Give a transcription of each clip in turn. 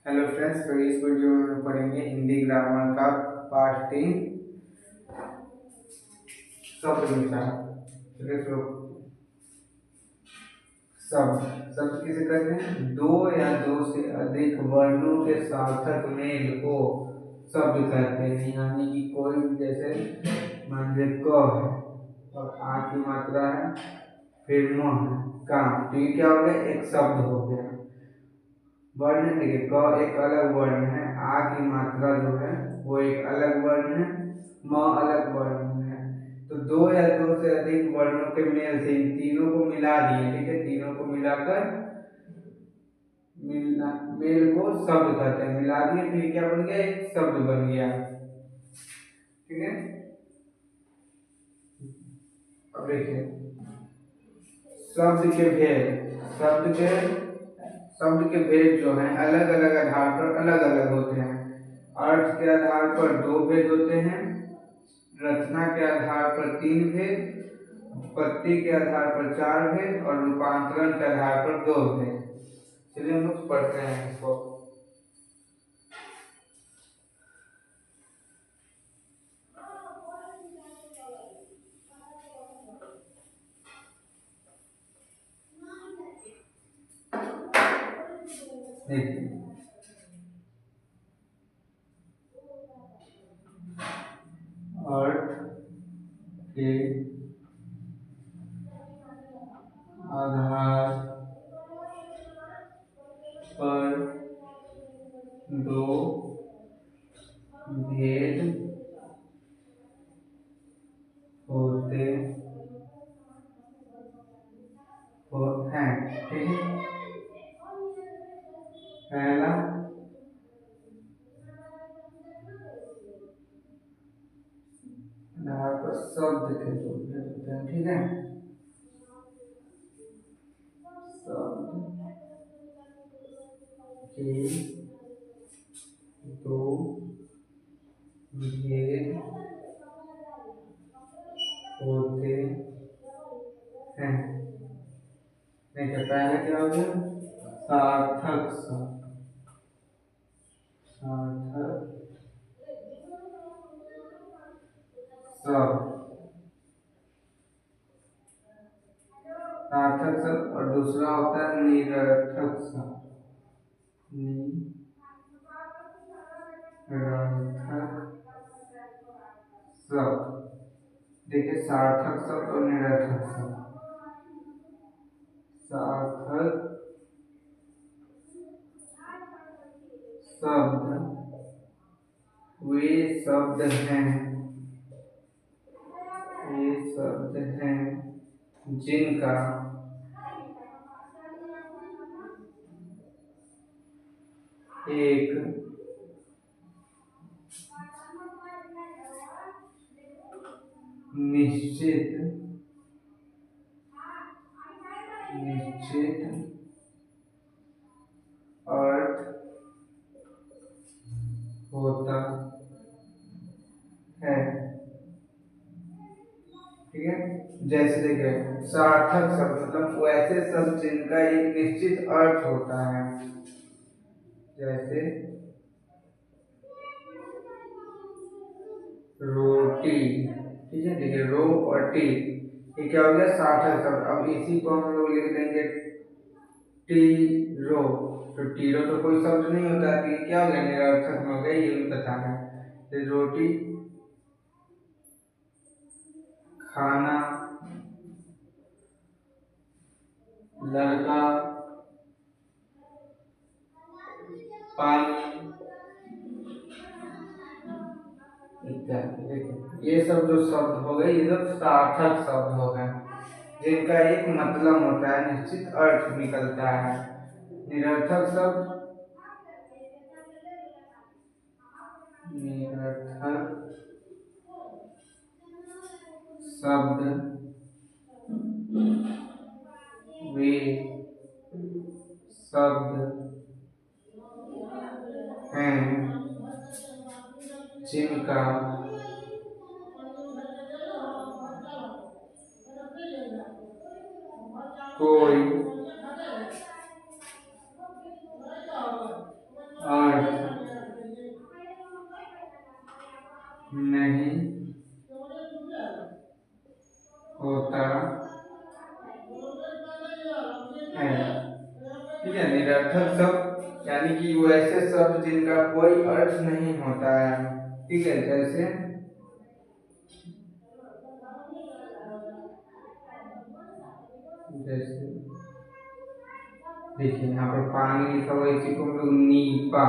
Hello friends, तो इस video में हम पढ़ेंगे हिंदी ग्रामर का पार्ट 3 शब्द विचार। चलिए शुरू। शब्द शब्द किसे कहते हैं? दो या दो से अधिक वर्णों के सार्थक मेल को शब्द कहते हैं। यानी कि कोई भी, जैसे मान लीजिए क है और आ की मात्रा है, फिर म है, काम, तो ये क्या हो गया? एक शब्द हो गया। वर्ण देखिए, क एक अलग वर्ण है, आ की मात्रा जो है वो एक अलग वर्ण है, म अलग वर्ण है। तो दो या दो से अधिक वर्णों के मेल से इन तीनों को मिला दिए। ठीक है, तीनों को मिलाकर मेल को शब्द कहते हैं। मिला दिए तो ये क्या बन गया? एक शब्द बन गया। ठीक है, अब देखिए शब्द के भेद। शब्द के भेद जो हैं अलग अलग आधार पर अलग अलग होते हैं। अर्थ के आधार पर दो भेद होते हैं, रचना के आधार पर तीन भेद, उत्पत्ति के आधार पर चार भेद और रूपांतरण के आधार पर दो भेद। चलिए हम लोग पढ़ते हैं इसको। देखिए, अर्थ के आधार पर दो भेद होते हैं। ठीक है, पहला आधार पर शब्द के दो भेद होते हैं। ठीक है, शब्द के दो भेद होते हैं। देखिए, पहले क्या हो गया? सार्थक शब्द। सार्थक शब्द, सार्थक शब्द, और दूसरा होता है निरर्थक शब्द। निरर्थक शब्द। देखिए, सार्थक शब्द और निरर्थक शब्द। सार्थक शब्द वे शब्द हैं, ये शब्द हैं जिनका एक निश्चित निश्चित अर्थ होता है। ठीक है, जैसे देखिए, सार्थक शब्द मतलब वैसे शब्द जिनका एक निश्चित अर्थ होता है। जैसे रोटी। ठीक है, देखिए, रो और टी, ये क्या हो गया? सार्थक शब्द। अब इसी को हम लोग लिख देंगे टी रो। तो टीरो तो कोई शब्द नहीं होता, तो ये क्या हो गया? निरर्थक में हो गया, ये भी पता है। तो रोटी, खाना, लड़का, पानी इत्यादि। देखिए, ये सब जो शब्द हो गए, ये सब सार्थक शब्द हो गए, जिनका एक मतलब होता है, निश्चित अर्थ निकलता है। निरर्थक शब्द, निरर्थक शब्द वे शब्द हैं जिनका कोई है। ठीक है, निरर्थक शब्द यानी कि वो ऐसे शब्द जिनका कोई अर्थ नहीं होता है। ठीक है, जैसे जैसे देखिए यहाँ पर पानी लिखा हुआ है, इसी को हम लोग नीपा,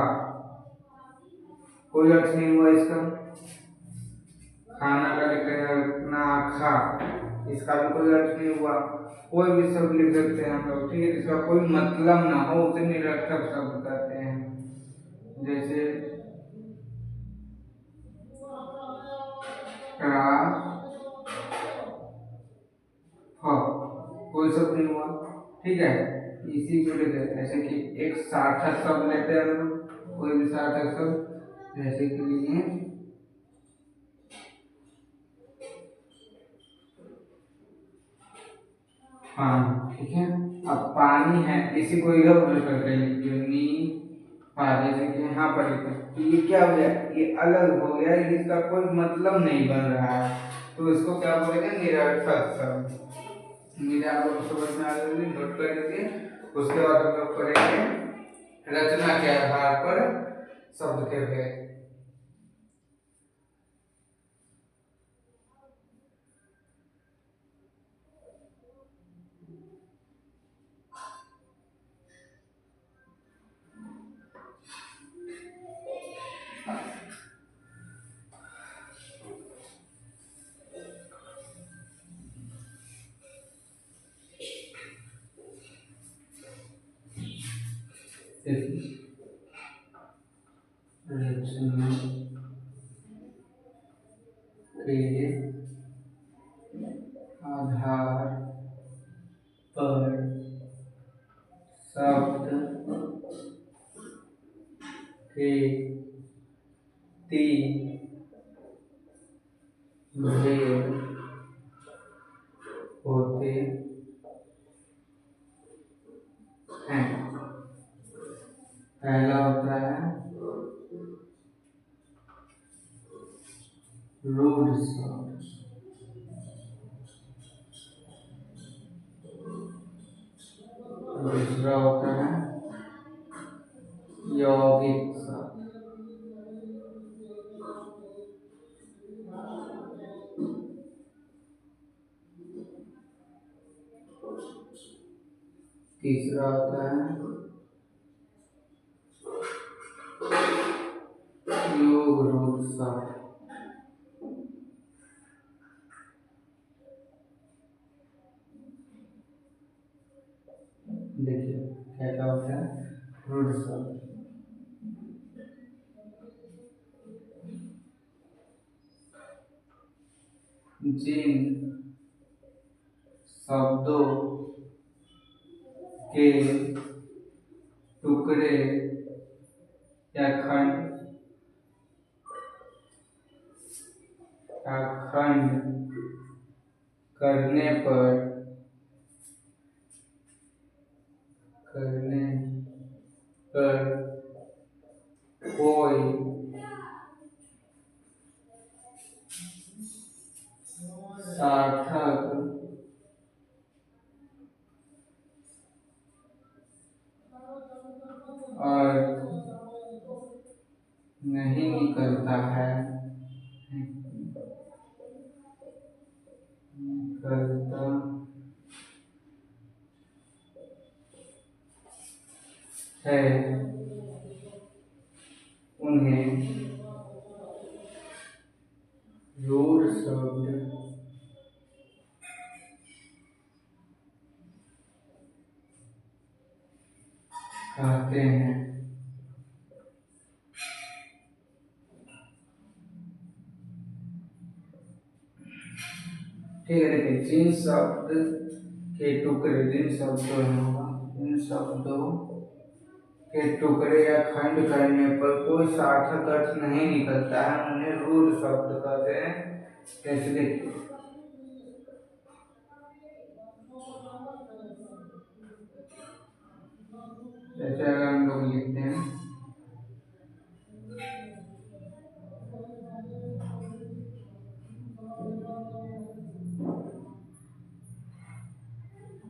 कोई अर्थ नहीं हुआ इसका। खाना का लिख रहे हैं नाखा, इसका भी कोई अर्थ नहीं हुआ। कोई भी शब्द लिख सकते हैं हम लोग, ठीक है, जिसका कोई मतलब ना हो उसे निरर्थक शब्द कहते हैं। जैसे कोई शब्द नहीं हुआ। ठीक है, इसी को लेते हैं ऐसे कि एक सार्थक शब्द लेते हैं हम लोग, कोई भी सार्थक शब्द, जैसे कि लिए पानी। ठीक है, अब पानी है, इसी को इधर उधर करके लिखिए नी पा, जैसे कि यहाँ पर लिखे तो ये क्या हो गया, ये अलग हो गया, इसका कोई मतलब नहीं बन रहा है, तो इसको क्या बोलेंगे, निरर्थक शब्द। मेरे आप लोग समझ में आ रही, नोट कर लीजिए। उसके बाद हम लोग करेंगे रचना के आधार पर शब्द के भेद। रचना के आधार पर शब्द के तीन भेद होते हैं। पहला होता है रूढ़ शब्द, दूसरा होता है यौगिक शब्द, तीसरा होता है योग रूढ़ शब्द। देखिए क्या क्या होता है रूढ़ शब्द, जिन शब्दों के टुकड़े या खंड करने पर कोई सार्थक अर्थ नहीं निकलता है, उन्हें रूढ़ शब्द कहते हैं। ठीक है, देखिए जिन शब्द के टुकड़े, जिन शब्दों के टुकड़े या खंड करने पर कोई सार्थक अर्थ नहीं निकलता है, उन्हें रूढ़ शब्द कहते हैं। कैसे देखिए, जैसे अगर हम लोग लिखते हैं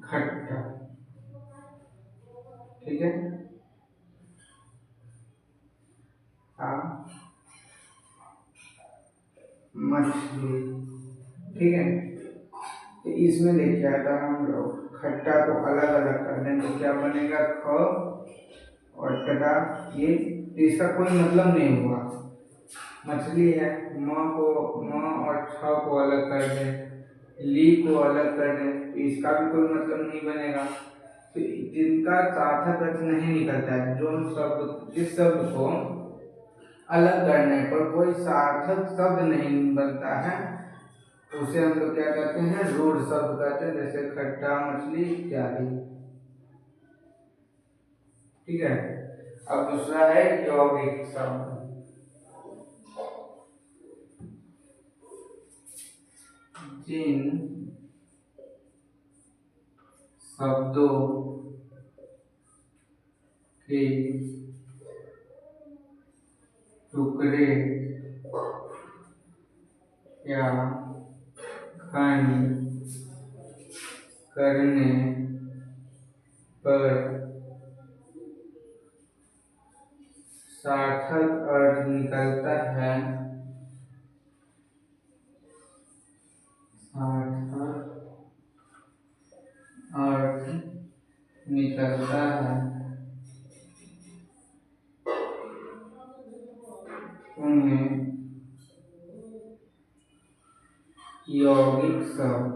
खट्टा, ठीक है। मछली, ठीक है। तो इसमें देखिए अगर हम लोग खट्टा को अलग अलग कर दें तो क्या बनेगा, ख और टटा, ये तो इसका कोई मतलब नहीं हुआ। मछली है, म और छ को अलग कर दें, ली को अलग कर दें तो इसका भी कोई मतलब नहीं बनेगा। तो जिनका सार्थक अर्थ नहीं निकलता है, जो शब्द जिस शब्द को अलग करने पर कोई सार्थक शब्द नहीं बनता है, उसे हम लोग क्या कहते हैं, रूढ़ शब्द कहते हैं, जैसे खट्टा, मछली इत्यादि। ठीक है। अब दूसरा है यौगिक शब्द। जिन शब्दों के टुकड़े या खंड करने पर सार्थक अर्थ निकलता है, सार्थक अर्थ निकलता है, उन्हें यौगिक शब्द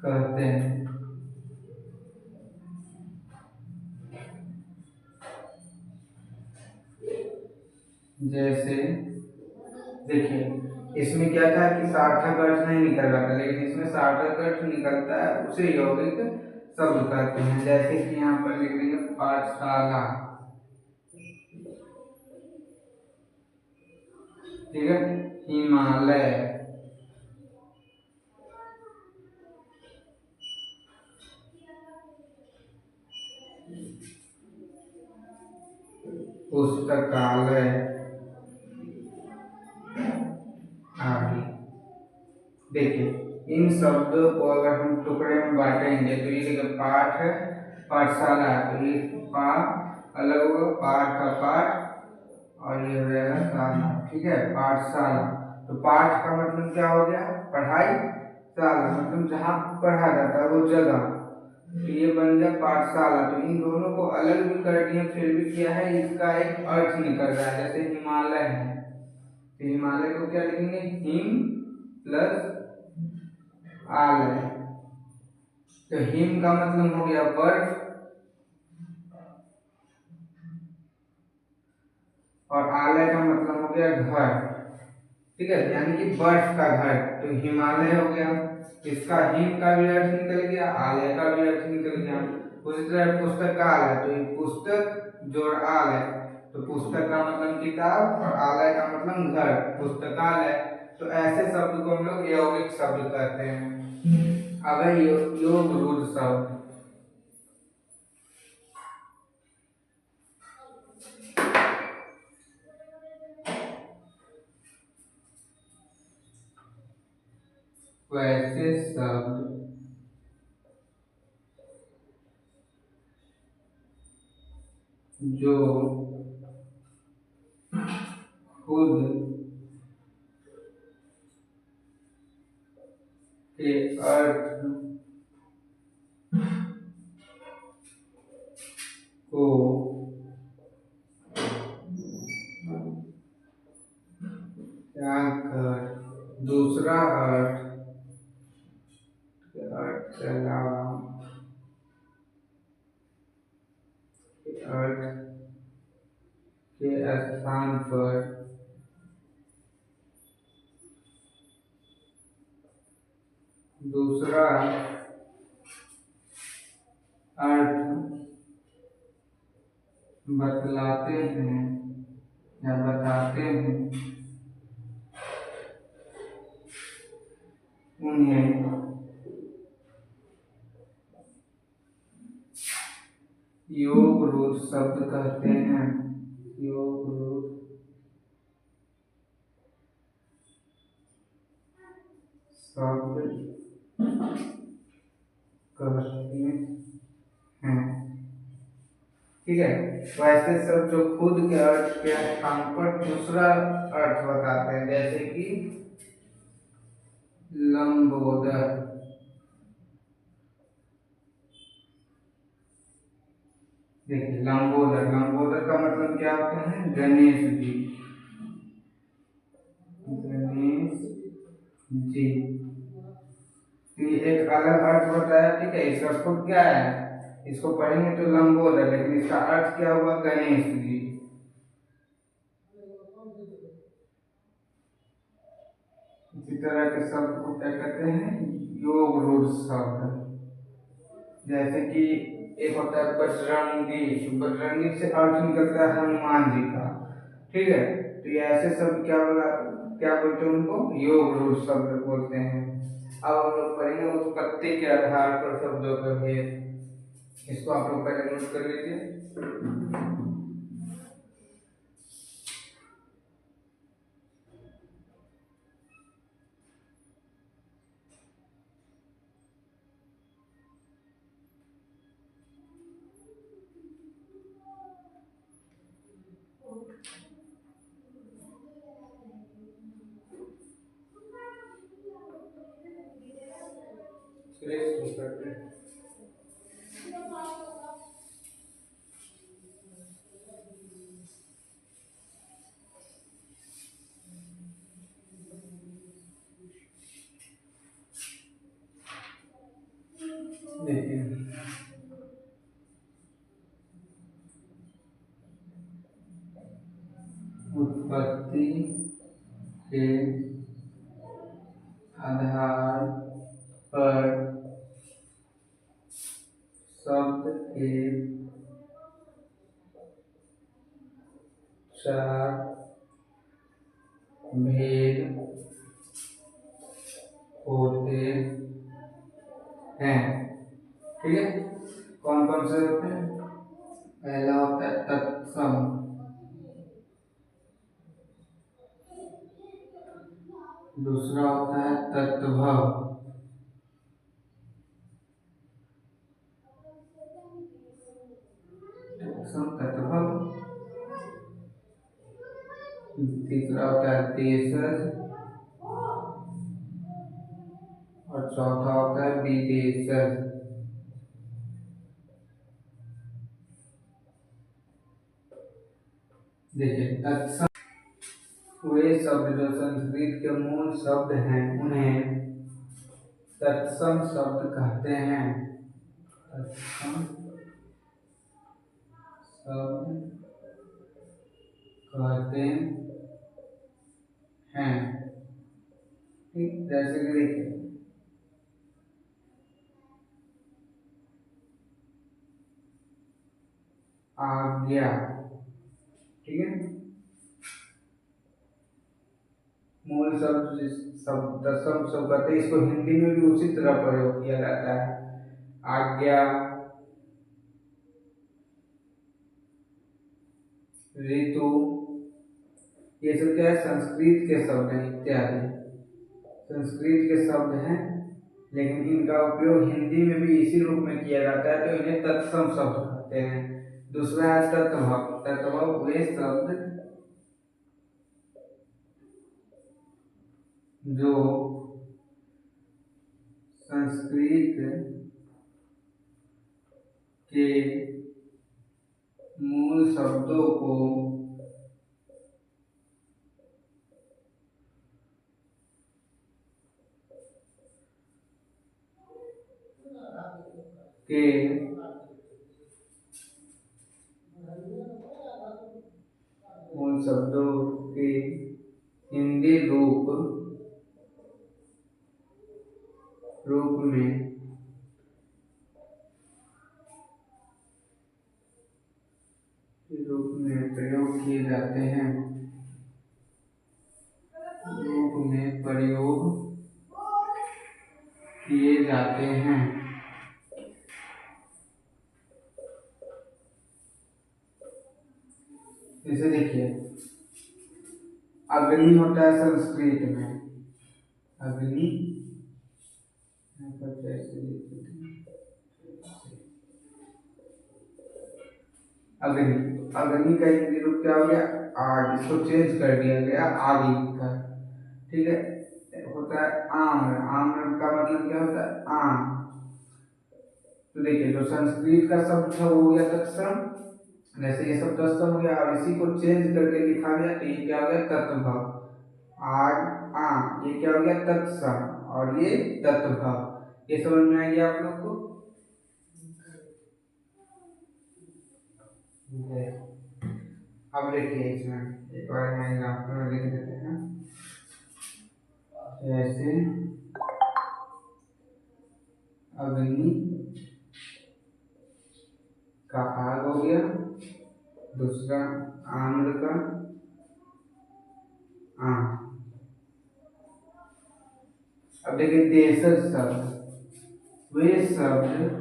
कहते हैं। जैसे देखिए, इसमें क्या था कि सार्थक अर्थ नहीं निकल रहा था, लेकिन इसमें सार्थक अर्थ निकलता है, उसे यौगिक शब्द कहते हैं। जैसे कि यहाँ पर लिख देंगे पाठशाला, ठीक है, हिमालय, पुस्तकालय आदि। देखिए, इन शब्दों को अगर हम टुकड़े में बांटेंगे तो ये देखिए पाठ है, पाठशाला, तो ये पा अलग होगा, पाठ का पाठ, और ये हो जाएगा शाला, ठीक है, पाठशाला। तो पाठ का मतलब क्या हो गया, पढ़ाई, शाला मतलब जहाँ पढ़ा जाता है वो जगह, तो ये बन गया पाठशाला। तो इन दोनों को अलग भी कर दिया, फिर भी क्या है, इसका एक अर्थ निकल रहा है। जैसे हिमालय है, तो हिमालय को क्या लिखेंगे, हिम प्लस आलय। तो हिम का मतलब हो गया बर्फ, और आलय का मतलब हो गया घर, ठीक है, यानी कि बर्फ का घर। तो हिमालय हो गया, इसका हिम का भी अर्थ निकल गया, आलय का भी अर्थ निकल गया। उसी तरह पुस्तकालय, तो ये पुस्तक जोड़ आलय, तो पुस्तक का मतलब किताब और आलय का मतलब घर, पुस्तकालय। तो ऐसे शब्द को हम लोग यौगिक शब्द कहते हैं। अब है योग रूढ़ शब्द। वैसे शब्द जो खुद के अर्थ को त्याग कर दूसरा अर्थ के अलावा अर्थ के स्थान पर दूसरा अर्थ बतलाते हैं या बताते हैं, उन्हें योग रूढ़ शब्द कहते हैं। योग रूढ़ शब्द कहते हैं। ठीक है, वैसे सब जो खुद के अर्थ के स्थान पर दूसरा अर्थ बताते हैं, जैसे कि लंबोदर। देखिए लंबोदर, लंबोदर का मतलब क्या होता है? गणेश जी, गणेश जी। तो ये एक अलग अर्थ बताया, ठीक है। इसका खुद क्या है, इसको पढ़ेंगे तो लंबोदर, लेकिन इसका अर्थ क्या हुआ? गणेश जी। इसी तरह के शब्द को क्या कहते हैं? योग रूढ़ शब्द। जैसे कि एक होता है बजरंगी, बजरंगी से अर्थ निकलता है हनुमान जी का। ठीक है, तो ये ऐसे शब्द क्या बोला, क्या बोलते हैं उनको? योग रूढ़ शब्द बोलते हैं। अब हम लोग पढ़ेंगे उत्पत्ति के आधार पर शब्दों का भेद। इसको आप लोग पहले नोट कर लीजिए। सुरेश करते हैं। देखिए उत्पत्ति के आधार पर शब्द के चार भेद होते हैं। ठीक है, कौन कौन से होते हैं? पहला होता है तत्सम, दूसरा होता है तत्भव, तत्सम तत्भव। तीसरा होता है देशज, और चौथा होता है विदेशज। देखिए तत्सम वे शब्द जो संस्कृत के मूल शब्द हैं उन्हें तत्सम शब्द कहते हैं। तत्सम शब्द कहते हैं। ठीक, जैसे कि देखिए आज्ञा। ठीक है, मूल शब्द शब्द दसम शब्द कहते हैं, इसको हिंदी में भी उसी तरह प्रयोग किया जाता है। आज्ञा, ऋतु, ये सब क्या है? संस्कृत के शब्द हैं इत्यादि, संस्कृत के शब्द हैं, लेकिन इनका उपयोग हिंदी में भी इसी रूप में किया जाता है, तो इन्हें तत्सम शब्द कहते हैं। दूसरा है तत्भव, तत्भव वे शब्द जो संस्कृत के मूल शब्दों को के मूल शब्दों के हिंदी रूप में प्रयोग किए जाते हैं, रूप में प्रयोग किए जाते हैं। जैसे देखिए अग्नि होता है संस्कृत में, अग्नि अग्नि, अग्नि का हिंदी रूप क्या हो गया? आग। इसको चेंज कर दिया गया आग लिखकर। ठीक है, होता है आम्र। आम्र का मतलब क्या होता है? आम। तो देखिए, जो संस्कृत का शब्द था वो हो गया तत्सम, जैसे ये सब तत्सम हो गया, और इसी को चेंज करके लिखा गया तो ये क्या हो गया? तत्भव। आग आम, ये क्या हो गया? तत्सम, और ये तत्भव। ये समझ में आ गया आप लोग को? अब देखिए, इसमें एक और एग्जाम्पल लिख देते हैं। जैसे अग्नि का आग हो गया, दूसरा आम्र का आम। अब देखिए देशज शब्द, वे शब्द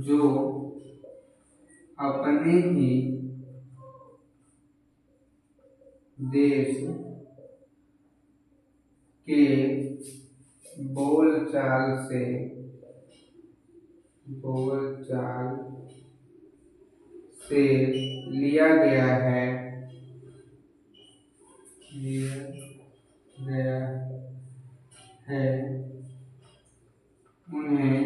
जो अपने ही देश के बोलचाल से लिया गया है, उन्हें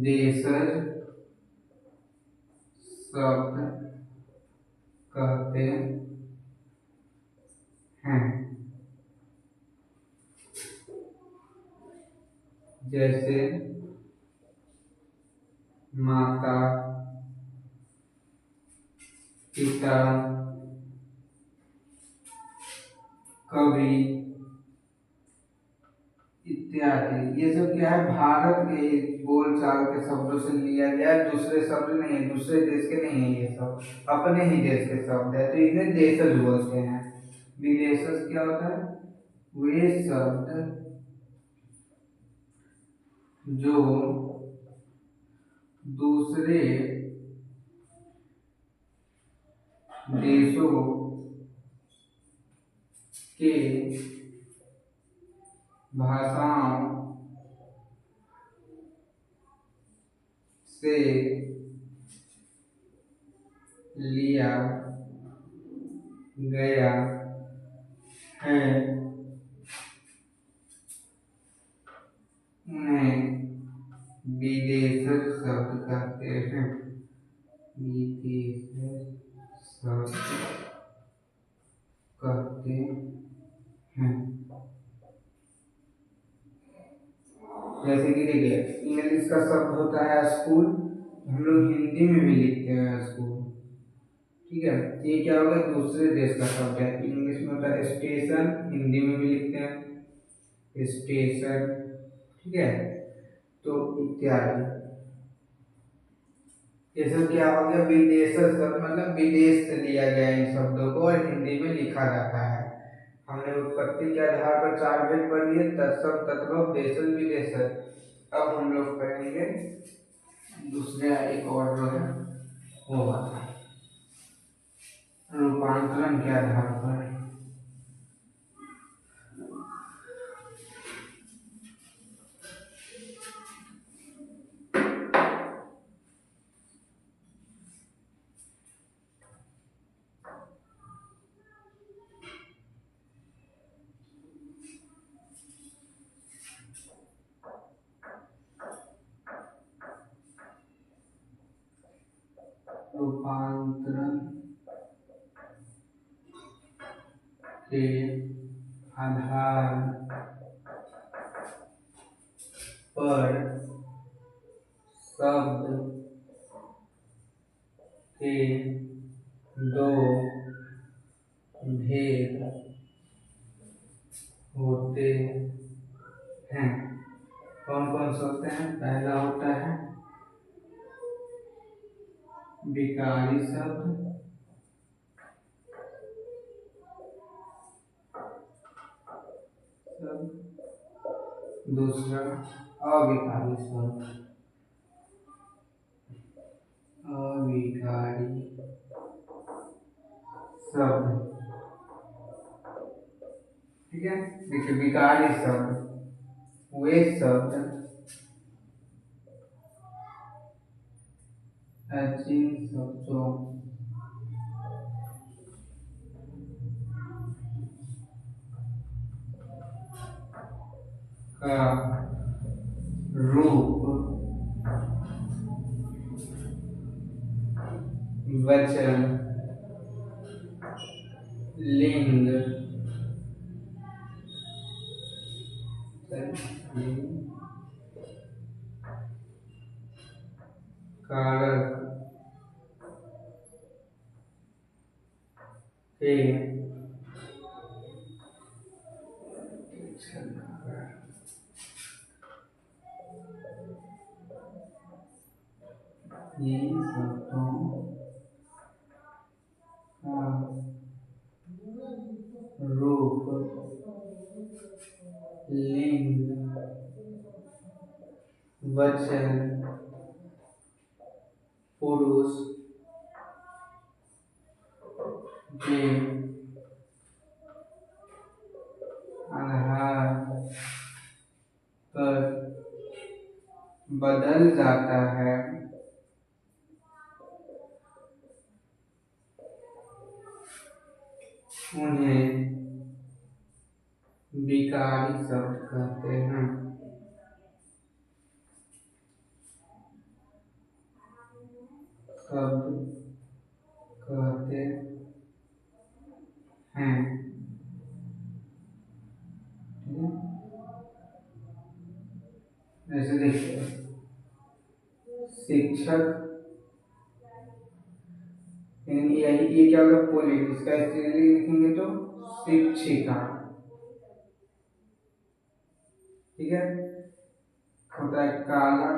देशज शब्द कहते हैं। जैसे माता, पिता, कवि इत्यादि। ये सब क्या है? भारत के बोलचाल के शब्दों से लिया गया है, दूसरे शब्द नहीं है, दूसरे देश के नहीं है, ये सब अपने ही देश के शब्द है, तो इन्हें देशज बोलते हैं। विदेशज क्या होता है? वे शब्द जो दूसरे देशों के भाषाओं से लिया गया है, उन्हें विदेशज शब्द कहते हैं। विदेशज शब्द कहते हैं। जैसे कि देखिए, इंग्लिश का शब्द होता है स्कूल, हम लोग हिंदी में भी लिखते हैं स्कूल। ठीक है, ये क्या होगा? दूसरे देश का शब्द है। इंग्लिश में होता है स्टेशन, हिंदी में भी लिखते हैं स्टेशन। ठीक है, तो इत्यादि। ये सब क्या हो गया? विदेशज शब्द, मतलब विदेश से लिया गया इन शब्दों को और हिंदी में लिखा जाता है। हमने उत्पत्ति के आधार पर 4 भेद पढ़ लिए: तत्सम, तद्भव, देशज, विदेशज। अब हम लोग करेंगे दूसरा एक और जो है वो वाला रूपांतरण के आधार पर। रूपांतरण के आधार पर शब्द के दो भेद होते हैं। कौन कौन से होते हैं? पहला होता है विकारी शब्द, दूसरा अविकारी शब्द। अविकारी शब्द ठीक है। देखिए विकारी शब्द वे शब्द जिन शब्दों का रूप वचन लिंग कारक के इन शब्दों का रूप लिंग वचन पुरुष के आधार पर बदल जाता है, उन्हें विकारी शब्द कहते हैं। शब्द कहते हैं। जैसे देखिए शिक्षक, ये क्या होगा पुलिंग, इसका स्त्रीलिंग लिखेंगे तो शिक्षिका। ठीक है। होता है काला,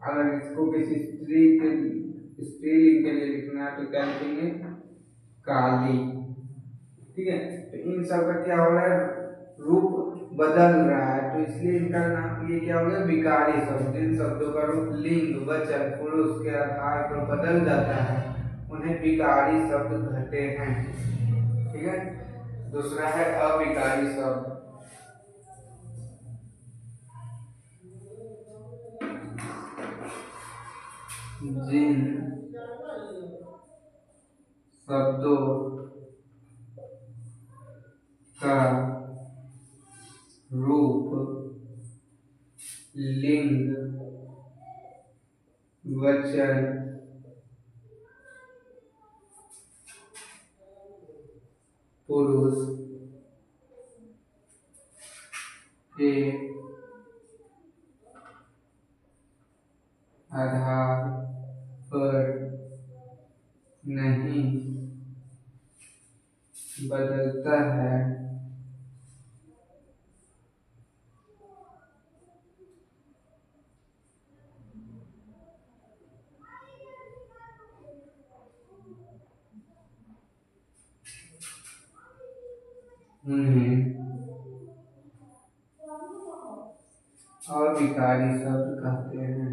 अगर इसको किसी स्त्रीलिंग के लिए लिखना है तो क्या लिखेंगे काली। ठीक है। तो इन सब का क्या हो रहा है रूप बदल रहा है, तो इसलिए इनका नाम ये क्या हो गया विकारी शब्द। जिन शब्दों का रूप लिंग वचन पुरुष के आधार पर बदल जाता है उन्हें विकारी शब्द कहते हैं। ठीक है। दूसरा है अविकारी शब्द। जिन शब्दों का रूप लिंग वचन पुरुष के आधार पर नहीं बदलता है, उन्हें अविकारी शब्द कहते हैं।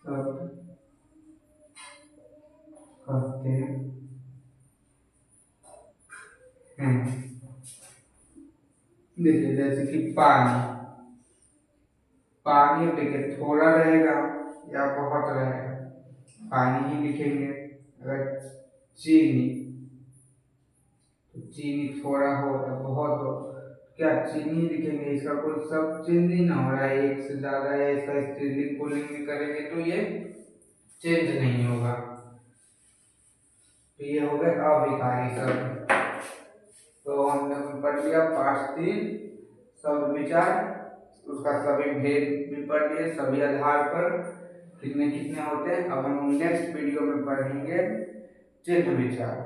शब्द कहते हैं। देखिए जैसे कि पानी, पानी देखिए थोड़ा रहेगा या बहुत रहेगा, पानी ही लिखेंगे। अगर चीनी, तो चीनी थोड़ा हो या बहुत हो क्या चीनी लिखेंगे। इसका कोई सब चेंज नहीं ना हो रहा है, एक से ज्यादा या इसका स्त्रीलिंग पुल्लिंग में करेंगे तो ये चेंज नहीं होगा। तो ये हो गए अविकारी शब्द। तो हमने पढ़ लिया पाठ 3 शब्द विचार, उसका सभी भेद भी पढ़ लिए, सभी आधार पर कितने कितने होते हैं। अब हम नेक्स्ट वीडियो में पढ़ेंगे चिन्ह विचार।